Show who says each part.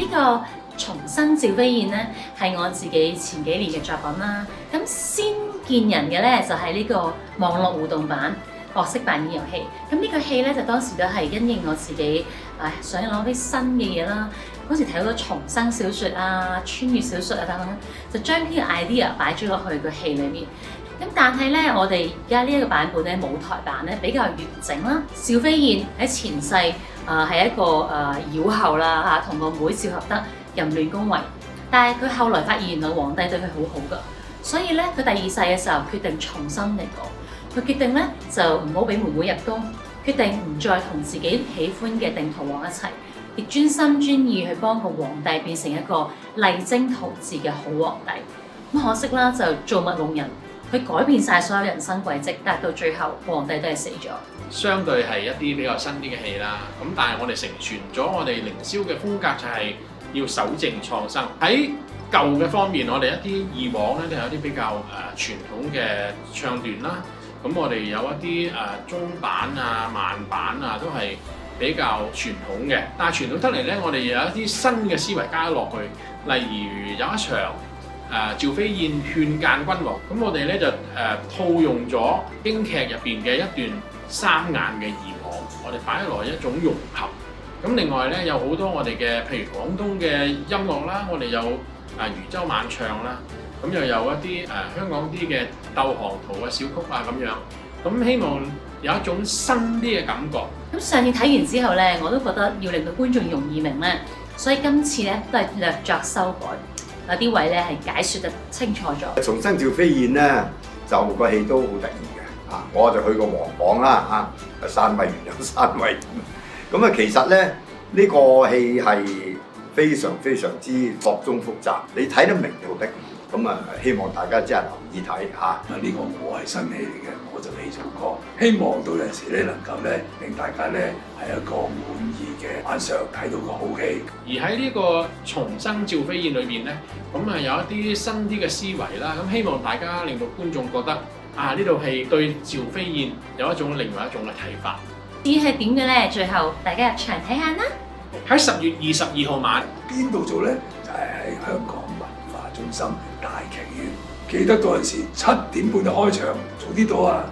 Speaker 1: 個重生趙飛燕咧係我自己前幾年嘅作品啦。咁先見人嘅咧就係呢個網絡互動版角色扮演遊戲。咁呢個戲咧就當時都係因應我自己想攞啲新嘅嘢啦。嗰時睇好多重生小説啊、穿越小説啊等等，就將呢個 idea 擺咗落去個戲裏面。咁但係咧，我哋而家呢一個版本咧，舞台版咧比較完整啦。趙飛燕喺前世係一個妖后啦嚇，同個妹趙合德淫亂宮闈，但係佢後來發現原來皇帝對佢好好噶，所以咧佢第二世嘅時候決定重新嚟過。佢決定咧就唔好俾妹妹入宮，決定唔再同自己喜歡嘅定陶王一齊，亦專心專意去幫個皇帝變成一個勵精圖治嘅好皇帝。咁可惜啦，就造物弄人。佢改變晒所有人生軌跡，但係到最後皇帝都係死咗。
Speaker 2: 相對係一啲比較新啲嘅戲啦，咁但係我哋承傳咗我哋凌霄嘅風格就係要守正創新。喺舊嘅方面，我哋一啲以往咧都有啲比較傳統嘅唱段啦，咁我哋有一啲中版啊、慢版啊都係比較傳統嘅。但係傳統得嚟咧，我哋又有一啲新嘅思維加落去，例如有一場趙飛燕勸諫君王，咁我哋咧就套用咗京劇入邊嘅一段三眼嘅二王，我哋擺落一種融合。咁另外咧有好多我哋嘅，譬如廣東嘅音樂啦，我哋有漁舟晚唱啦，咁又有一啲香港啲嘅鬥行圖嘅小曲啊咁樣，咁希望有一種新啲嘅感覺。
Speaker 1: 咁上次睇完之後咧，我都覺得要令到觀眾容易明咧，所以今次咧都係略作修改。有啲位咧係解説得清楚咗。
Speaker 3: 重生趙飛燕咧，就個戲都好得意嘅嚇，我就去過皇榜啦嚇，山位原有山位。咁啊，其實咧呢個戲係非常非常之錯綜複雜，你睇得明就得。咁啊，希望大家真係留意睇嚇。
Speaker 4: 呢個我係新戲嚟嘅，我就未做過，希望到陣時咧能夠咧令大家咧係一個滿意嘅晚上睇到個好戲。
Speaker 2: 而喺呢個重生趙飛燕裏面咧，咁有一啲新啲嘅思維啦，咁希望大家令到觀眾覺得呢套戲對趙飛燕有一種另外一種嘅睇法。
Speaker 1: 至於係點嘅咧？最後大家入場睇下啦。
Speaker 2: 喺10月22號晚，
Speaker 4: 邊度做咧？就係喺香港文化中心大劇院。記得到陣時7點半就開場，早啲到啊！